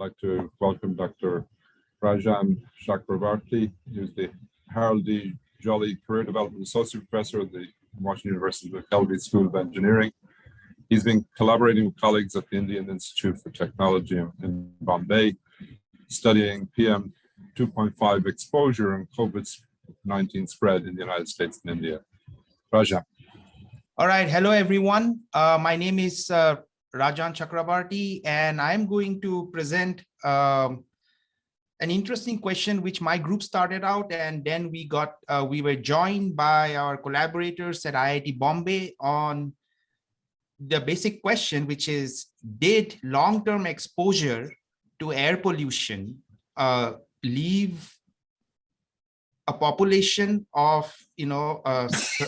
like to welcome Dr. Rajan Chakrabarty, who's the Harold D. Jolley Career Development Associate Professor at the Washington University McKelvey School of Engineering. He's been collaborating with colleagues at the Indian Institute for Technology in Bombay, studying PM2.5 exposure and COVID-19 spread in the United States and India. Rajan. All right. Hello, everyone. My name is Rajan Chakrabarty, and I'm going to present an interesting question which my group started out, and then we were joined by our collaborators at IIT Bombay on the basic question, which is, did long-term exposure to air pollution leave a population of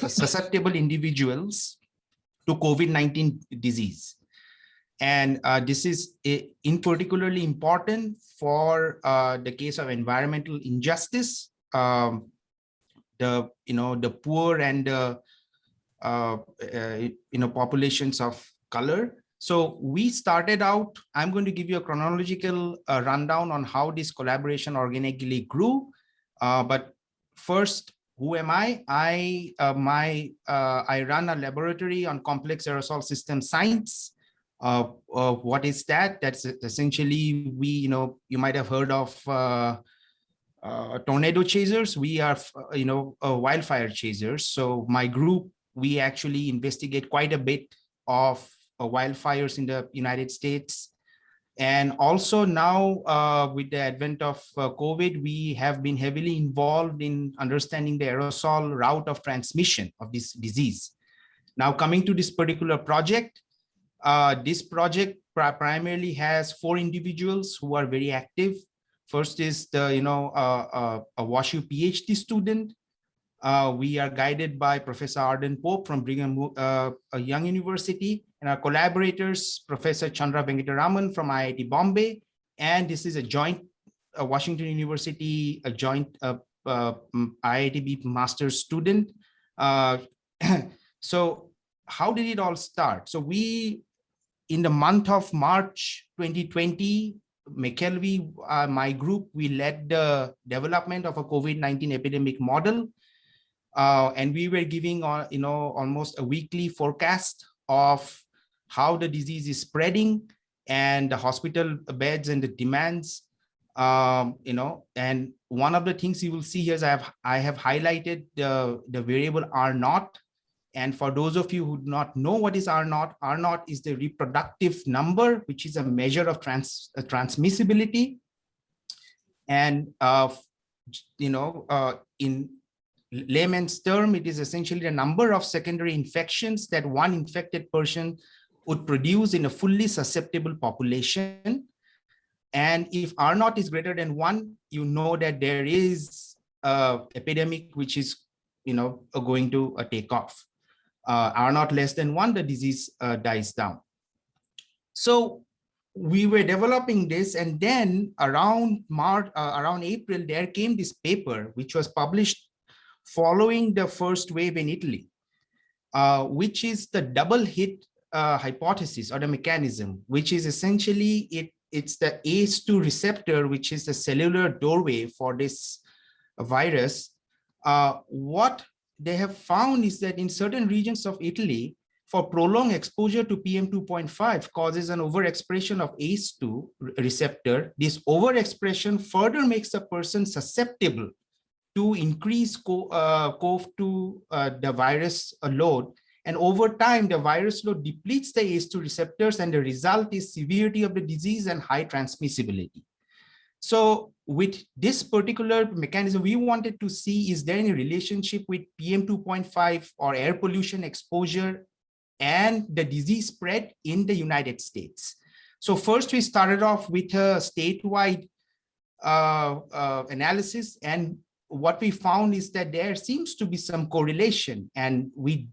susceptible individuals to COVID-19 disease? And this is in particularly important for the case of environmental injustice, the poor and populations of color. So we started out. I'm going to give you a chronological rundown on how this collaboration organically grew. But first, who am I? I run a laboratory on complex aerosol system science. What is that? That's essentially you might have heard of tornado chasers. We are wildfire chasers. So my group, we actually investigate quite a bit of wildfires in the United States. And also now with the advent of COVID, we have been heavily involved in understanding the aerosol route of transmission of this disease. Now coming to this particular project, this project primarily has 4 individuals who are very active. First is the a WashU PhD student. We are guided by Professor Arden Pope from Brigham Young University, and our collaborators, Professor Chandra Venkataraman from IIT Bombay, and this is a joint Washington University, a joint IITB master's student. So how did it all start? So we, in the month of March 2020, McKelvey, my group, we led the development of a COVID-19 epidemic model. And we were giving almost a weekly forecast of how the disease is spreading and the hospital beds and the demands. And one of the things you will see here is I have highlighted the variable R naught. And for those of you who do not know what is R naught is the reproductive number, which is a measure of transmissibility. And in layman's term, it is essentially the number of secondary infections that one infected person would produce in a fully susceptible population. And if R naught is greater than 1, you know that there is an epidemic which is going to take off. R naught less than 1, the disease dies down. So we were developing this, and then around April, there came this paper which was published following the first wave in Italy, which is the double hit hypothesis or the mechanism, which is essentially it's the ACE2 receptor, which is the cellular doorway for this virus. What they have found is that in certain regions of Italy, for prolonged exposure to PM2.5 causes an overexpression of ACE2 receptor. This overexpression further makes a person susceptible to increase CoV-2 the virus load, and over time the virus load depletes the ACE2 receptors, and the result is severity of the disease and high transmissibility. So with this particular mechanism, we wanted to see, is there any relationship with PM2.5 or air pollution exposure and the disease spread in the United States? So first we started off with a statewide analysis, and what we found is that there seems to be some correlation, and we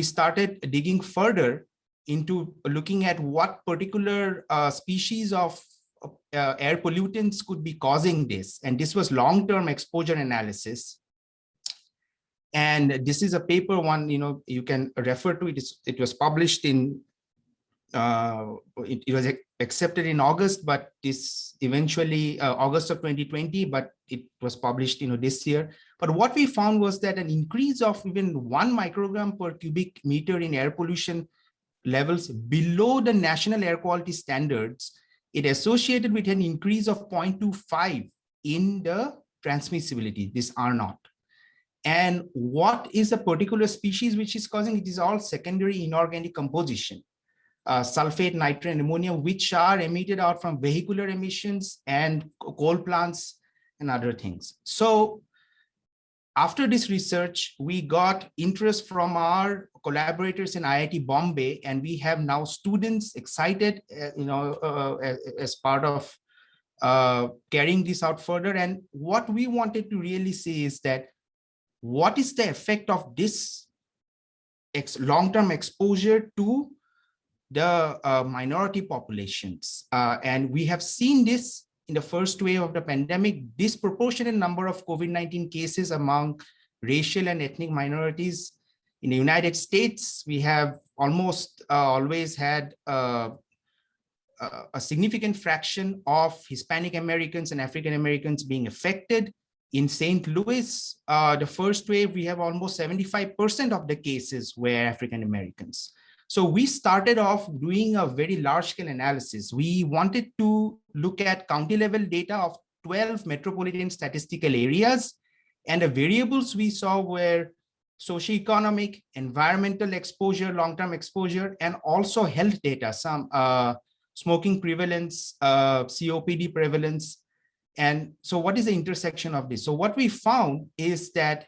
started digging further into looking at what particular species of air pollutants could be causing this. And this was long-term exposure analysis. And this is a paper you can refer to. It was published in it was accepted in August, but this eventually August of 2020, but it was published, this year. But what we found was that an increase of even 1 microgram per cubic meter in air pollution levels below the national air quality standards, it associated with an increase of 0.25 in the transmissibility, this R naught. And what is a particular species which is causing it? Is all secondary inorganic composition, sulfate, nitrate, and ammonia, which are emitted out from vehicular emissions and coal plants and other things. So after this research, we got interest from our collaborators in IIT Bombay, and we have now students excited, as part of carrying this out further. And what we wanted to really see is that what is the effect of this long-term exposure to the minority populations. And we have seen this in the first wave of the pandemic, disproportionate number of COVID-19 cases among racial and ethnic minorities. In the United States, we have almost always had a significant fraction of Hispanic Americans and African Americans being affected. In St. Louis, the first wave, we have almost 75% of the cases were African Americans. So we started off doing a very large-scale analysis. We wanted to look at county-level data of 12 metropolitan statistical areas, and the variables we saw were socioeconomic, environmental exposure, long-term exposure, and also health data, some smoking prevalence, COPD prevalence. And so what is the intersection of this? So what we found is that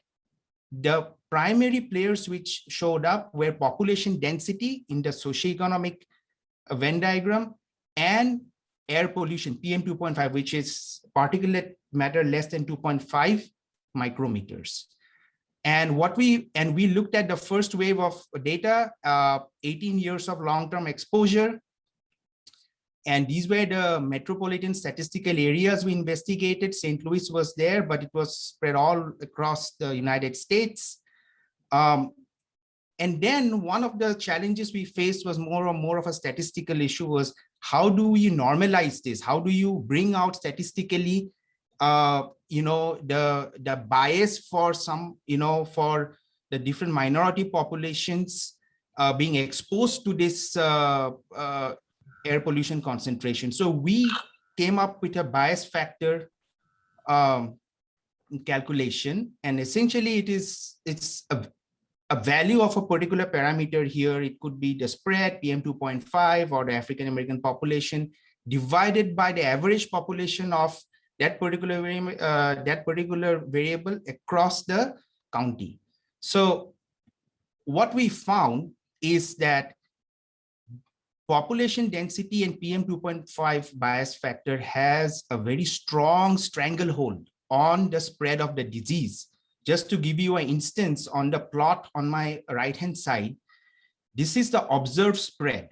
the primary players which showed up were population density in the socioeconomic Venn diagram and air pollution, PM2.5, which is particulate matter less than 2.5 micrometers. And we looked at the first wave of data, 18 years of long-term exposure. And these were the metropolitan statistical areas we investigated. St. Louis was there, but it was spread all across the United States. And then one of the challenges we faced was more of a statistical issue, was how do you normalize this? How do you bring out statistically, the bias for some, for the different minority populations being exposed to this air pollution concentration. So we came up with a bias factor calculation, and essentially it's a value of a particular parameter here. It could be the spread, PM2.5, or the African American population divided by the average population of that particular variable across the county. So what we found is that population density and PM2.5 bias factor has a very strong stranglehold on the spread of the disease. Just to give you an instance, on the plot on my right-hand side, this is the observed spread.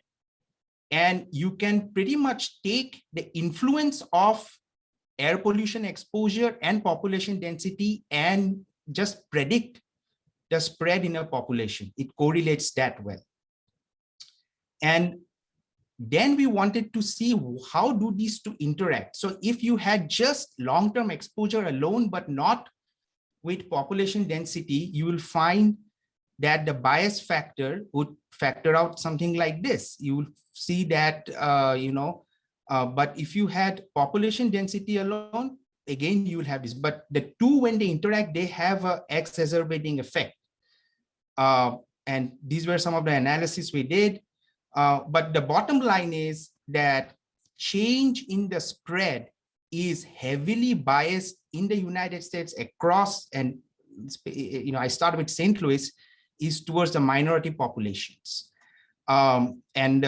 And you can pretty much take the influence of air pollution exposure and population density and just predict the spread in a population. It correlates that well. And then we wanted to see how do these two interact. So if you had just long-term exposure alone, but not with population density, you will find that the bias factor would factor out something like this. You will see that, but if you had population density alone, again, you will have this. But the two, when they interact, they have a exacerbating effect. And these were some of the analysis we did. But the bottom line is that change in the spread is heavily biased in the United States across, and I started with St. Louis, is towards the minority populations. And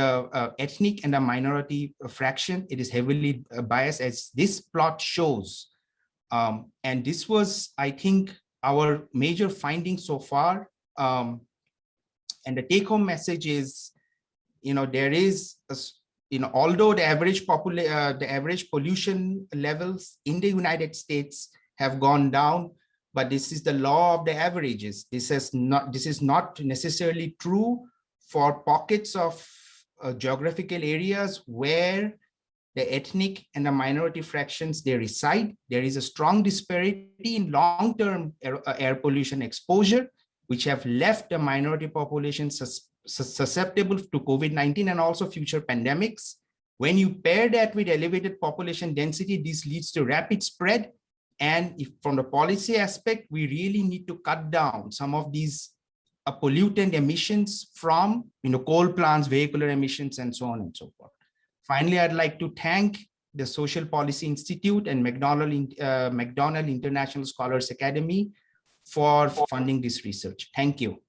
ethnic and the minority fraction, it is heavily biased, as this plot shows. And this was, I think, our major finding so far. And the take-home message is, there is, although the average pollution levels in the United States have gone down, but this is the law of the averages. This is not necessarily true for pockets of geographical areas where the ethnic and the minority fractions they reside. There is a strong disparity in long-term air pollution exposure, which have left the minority population susceptible to COVID-19 and also future pandemics. When you pair that with elevated population density, this leads to rapid spread. And if from the policy aspect, we really need to cut down some of these pollutant emissions from coal plants, vehicular emissions, and so on and so forth. Finally, I'd like to thank the Social Policy Institute and McDonnell International Scholars Academy for funding this research. Thank you.